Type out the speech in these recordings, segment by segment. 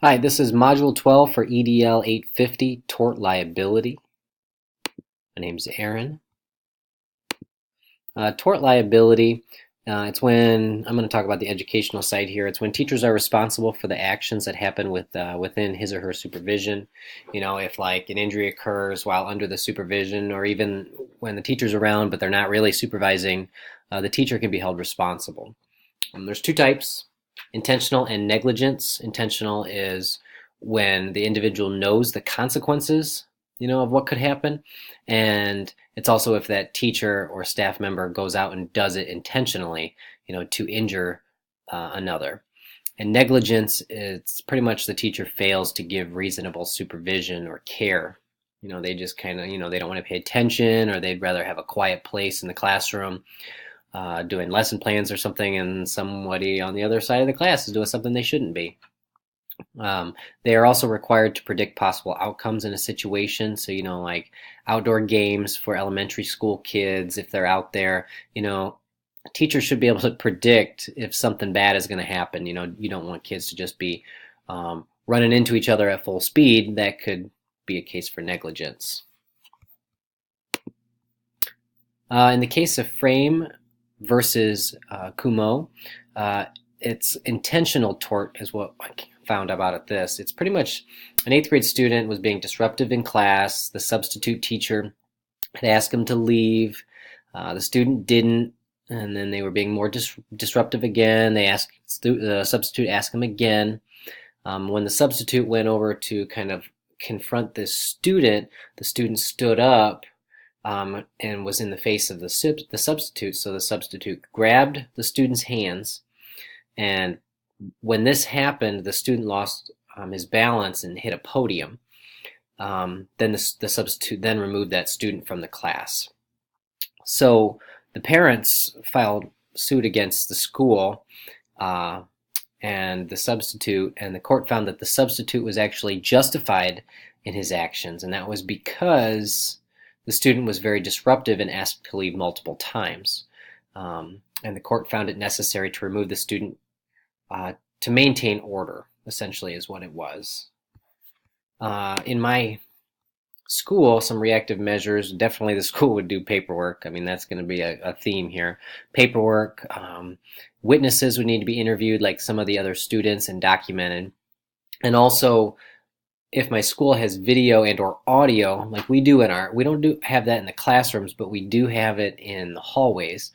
Hi, this is Module 12 for EDL 850, Tort Liability. My name's Aaron. Tort liability, it's when, I'm going to talk about the educational side here, it's when teachers are responsible for the actions that happen within his or her supervision. If like an injury occurs while under the supervision, or even when the teacher's around but they're not really supervising, the teacher can be held responsible. There's two types, intentional and negligence. Intentional is when the individual knows the consequences, of what could happen. And it's also if that teacher or staff member goes out and does it intentionally, to injure another. And negligence, it's pretty much the teacher fails to give reasonable supervision or care. They just kind of, they don't want to pay attention, or they'd rather have a quiet place in the classroom doing lesson plans or something, and somebody on the other side of the class is doing something they shouldn't be. They are also required to predict possible outcomes in a situation. So, like outdoor games for elementary school kids, if they're out there, teachers should be able to predict if something bad is going to happen. You don't want kids to just be running into each other at full speed. That could be a case for negligence. In the case of Frame versus Kumo, it's intentional tort is what I found about at this. It's pretty much an 8th grade student was being disruptive in class. The substitute teacher had asked him to leave. The student didn't, and then they were being more disruptive again. The substitute asked him again. When the substitute went over to kind of confront this student, the student stood up and was in the face of the substitute. So the substitute grabbed the student's hands, and when this happened, the student lost his balance and hit a podium. Then the substitute then removed that student from the class. So the parents filed suit against the school and the substitute, and the court found that the substitute was actually justified in his actions, and that was because the student was very disruptive and asked to leave multiple times. And the court found it necessary to remove the student to maintain order, essentially, is what it was. In my school, some reactive measures, definitely the school would do paperwork. I mean, that's going to be a theme here. Paperwork, witnesses would need to be interviewed like some of the other students and documented. And also, if my school has video and or audio, like we do we don't have that in the classrooms, but we do have it in the hallways.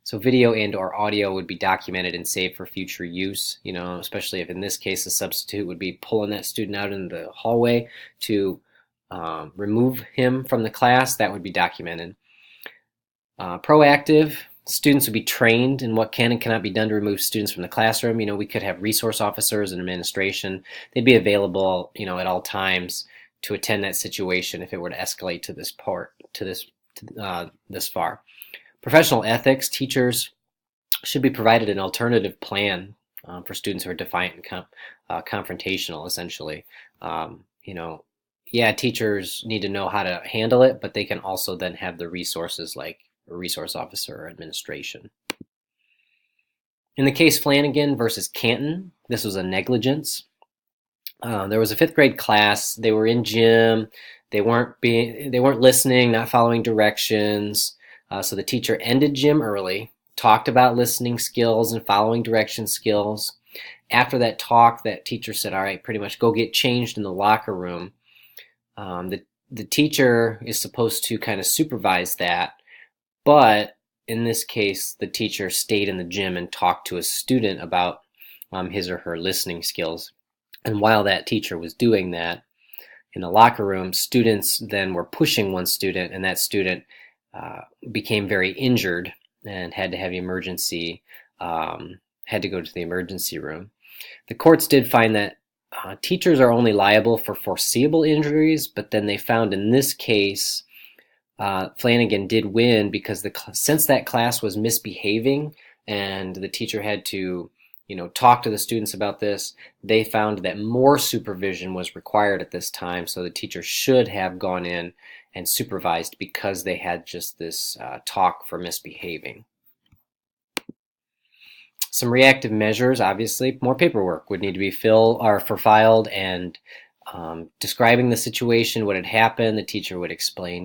So video and or audio would be documented and saved for future use, especially if in this case the substitute would be pulling that student out in the hallway to remove him from the class. That would be documented. Proactive, students would be trained in what can and cannot be done to remove students from the classroom. We could have resource officers and administration. They'd be available, at all times to attend that situation if it were to escalate to this far. Professional ethics, teachers should be provided an alternative plan for students who are defiant and confrontational, essentially. Teachers need to know how to handle it, but they can also then have the resources like a resource officer or administration. In the case Flanagan versus Canton, this was a negligence. There was a 5th grade class. They were in gym. They weren't listening, not following directions. So the teacher ended gym early, talked about listening skills and following direction skills. After that talk, that teacher said, all right, pretty much go get changed in the locker room. The teacher is supposed to kind of supervise that, but in this case, the teacher stayed in the gym and talked to a student about his or her listening skills. And while that teacher was doing that, in the locker room, students then were pushing one student, and that student became very injured and had to have had to go to the emergency room. The courts did find that teachers are only liable for foreseeable injuries, but then they found in this case Flanagan did win because since that class was misbehaving and the teacher had to talk to the students about this, they found that more supervision was required at this time, so the teacher should have gone in and supervised because they had just this talk for misbehaving. Some reactive measures, obviously, more paperwork would need to be filed and describing the situation, what had happened. The teacher would explain,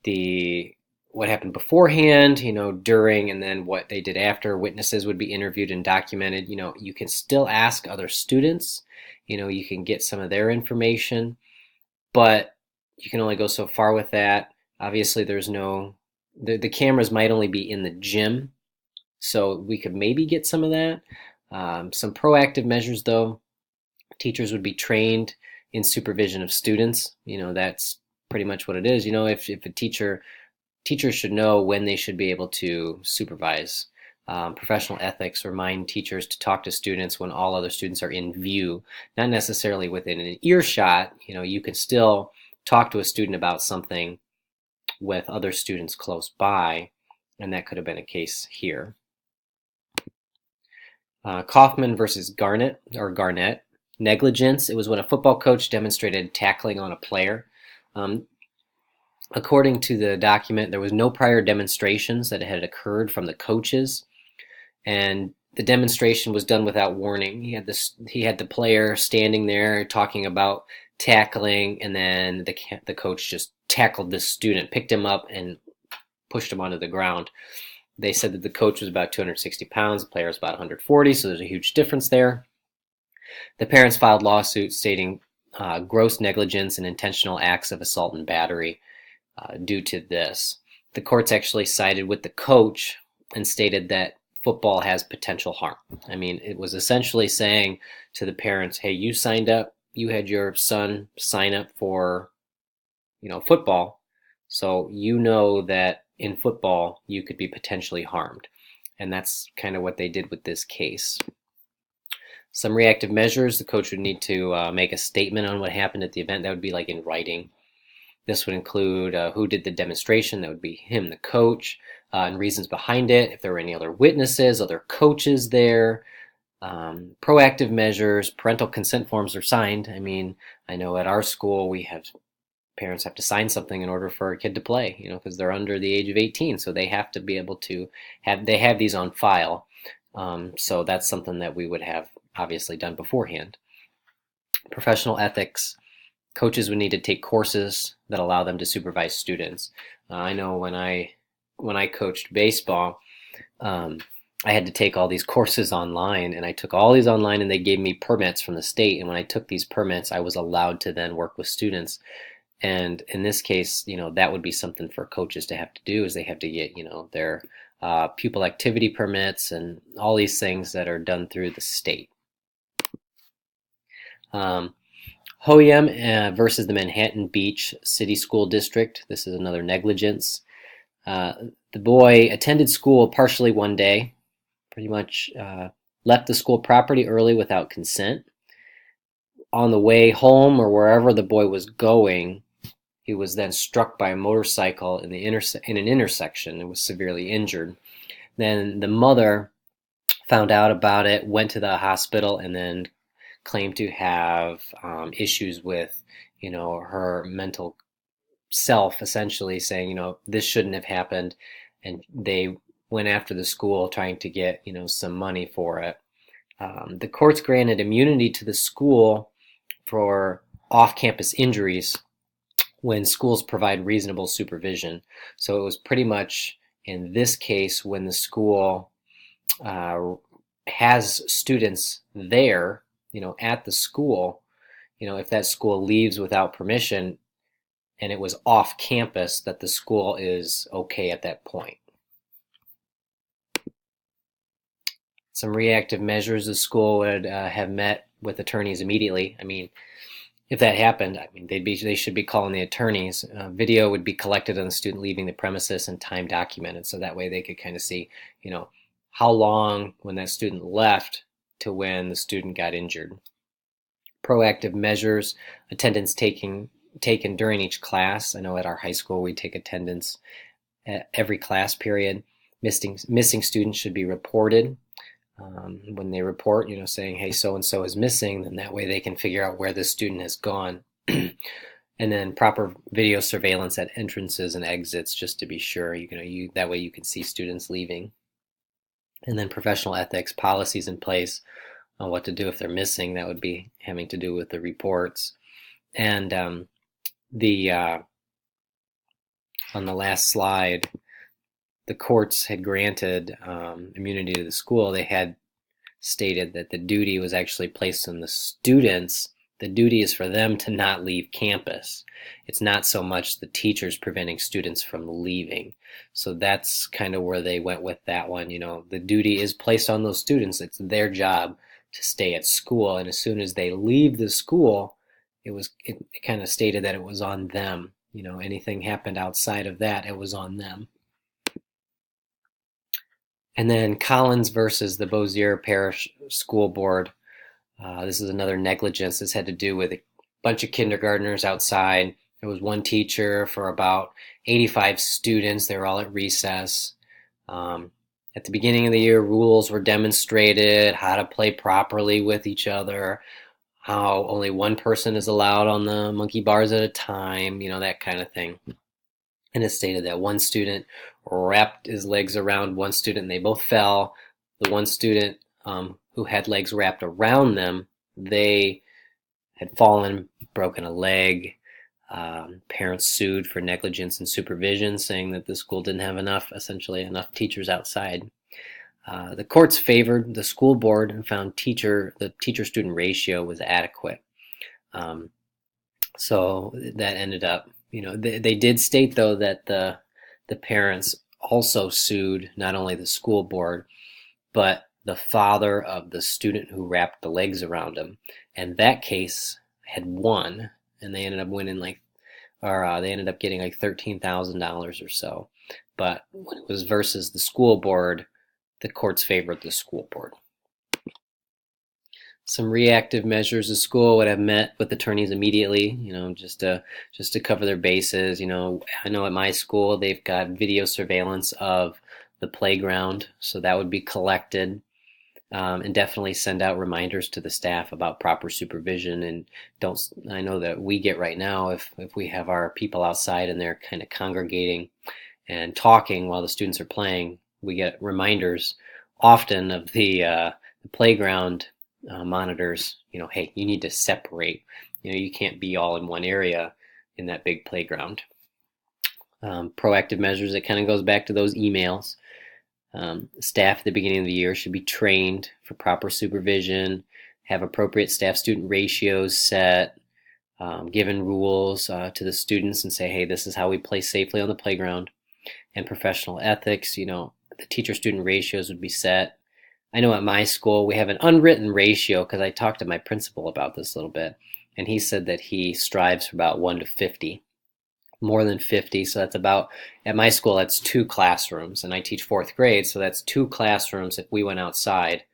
the what happened beforehand, during, and then what they did after. Witnesses would be interviewed and documented. You can still ask other students. You can get some of their information, but you can only go so far with that. Obviously, the cameras might only be in the gym, so we could maybe get some of that. Some proactive measures, though, teachers would be trained in supervision of students. That's pretty much what it is. If a teachers should know when they should be able to supervise. Professional ethics remind teachers to talk to students when all other students are in view, not necessarily within an earshot. You can still talk to a student about something with other students close by, and that could have been a case here. Kaufman versus Garnett. Negligence. It was when a football coach demonstrated tackling on a player. According to the document, there was no prior demonstrations that had occurred from the coaches, and the demonstration was done without warning. He had the player standing there talking about tackling, and then the coach just tackled this student, picked him up, and pushed him onto the ground. They said that the coach was about 260 pounds, the player was about 140, so there's a huge difference there. The parents filed lawsuits stating gross negligence and intentional acts of assault and battery due to this. The courts actually sided with the coach and stated that football has potential harm. I mean, it was essentially saying to the parents, hey, you signed up, you had your son sign up for, football, so that in football you could be potentially harmed. And that's kind of what they did with this case. Some reactive measures, the coach would need to make a statement on what happened at the event. That would be like in writing. This would include who did the demonstration. That would be him, the coach, and reasons behind it. If there were any other witnesses, other coaches there. Proactive measures, parental consent forms are signed. I mean, I know at our school parents have to sign something in order for a kid to play, because they're under the age of 18, so they have to be able to have these on file. So that's something that we would have obviously done beforehand. Professional ethics. Coaches would need to take courses that allow them to supervise students. I know when I coached baseball, I had to take all these courses online, and I took all these online, and they gave me permits from the state. And when I took these permits, I was allowed to then work with students. And in this case, that would be something for coaches to have to do, is they have to get, their pupil activity permits and all these things that are done through the state. Hoyam versus the Manhattan Beach City School District. This is another negligence. The boy attended school partially one day, pretty much left the school property early without consent. On the way home or wherever the boy was going, he was then struck by a motorcycle in an intersection and was severely injured. Then the mother found out about it, went to the hospital, and then claimed to have issues with, her mental self, essentially saying, this shouldn't have happened. And they went after the school trying to get, some money for it. The courts granted immunity to the school for off-campus injuries when schools provide reasonable supervision. So it was pretty much in this case when the school has students there, at the school, if that school leaves without permission and it was off campus, that the school is okay at that point. Some reactive measures, the school would have met with attorneys immediately. I mean, if that happened, they should be calling the attorneys. Video would be collected on the student leaving the premises and time documented, so that way they could kind of see, how long when that student left to when the student got injured. Proactive measures, attendance taken during each class. I know at our high school we take attendance at every class period. Missing students should be reported. When they report, saying, hey, so-and-so is missing, then that way they can figure out where the student has gone. And then proper video surveillance at entrances and exits, just to be sure, that way you can see students leaving. And then professional ethics, policies in place on what to do if they're missing. That would be having to do with the reports. And the on the last slide, the courts had granted immunity to the school. They had stated that the duty was actually placed on the students. The duty is for them to not leave campus. It's not so much the teachers preventing students from leaving. So that's kind of where they went with that one. You know, the duty is placed on those students. It's their job to stay at school. And as soon as they leave the school, it kind of stated that it was on them. You know, anything happened outside of that, it was on them. And then Collins versus the Bossier Parish School Board. This is another negligence. This had to do with a bunch of kindergartners outside. There was one teacher for about 85 students. They were all at recess. At the beginning of the year, rules were demonstrated, how to play properly with each other, how only one person is allowed on the monkey bars at a time, you know, that kind of thing. And it stated that one student wrapped his legs around one student and they both fell. The one student who had legs wrapped around them, they had fallen, broken a leg. Parents sued for negligence and supervision, saying that the school didn't have essentially enough teachers outside. The courts favored the school board and found the teacher-student ratio was adequate. So that ended up, you know, they did state though that the parents also sued not only the school board, but the father of the student who wrapped the legs around him. And that case had won, and they ended up winning they ended up getting like $13,000 or so. But when it was versus the school board, the courts favored the school board. Some reactive measures, the school would have met with attorneys immediately, you know, just to cover their bases. You know, I know at my school they've got video surveillance of the playground, so that would be collected. And definitely send out reminders to the staff about proper supervision. And I know that we get right now, if we have our people outside and they're kind of congregating and talking while the students are playing, we get reminders often of the playground monitors, you know, hey, you need to separate. You know, you can't be all in one area in that big playground. Proactive measures, it kind of goes back to those emails. Staff at the beginning of the year should be trained for proper supervision, have appropriate staff-student ratios set, given rules to the students and say, hey, this is how we play safely on the playground. And professional ethics, you know, the teacher-student ratios would be set. I know at my school we have an unwritten ratio because I talked to my principal about this a little bit, and he said that he strives for about 1 to 50. More than 50, so that's about, at my school that's 2 classrooms, and I teach 4th grade, so that's 2 classrooms if we went outside.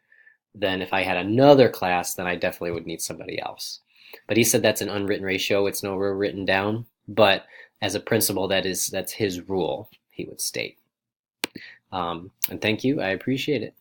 Then if I had another class, then I definitely would need somebody else. But he said that's an unwritten ratio, it's nowhere written down, but as a principal, that's his rule, he would state. And thank you, I appreciate it.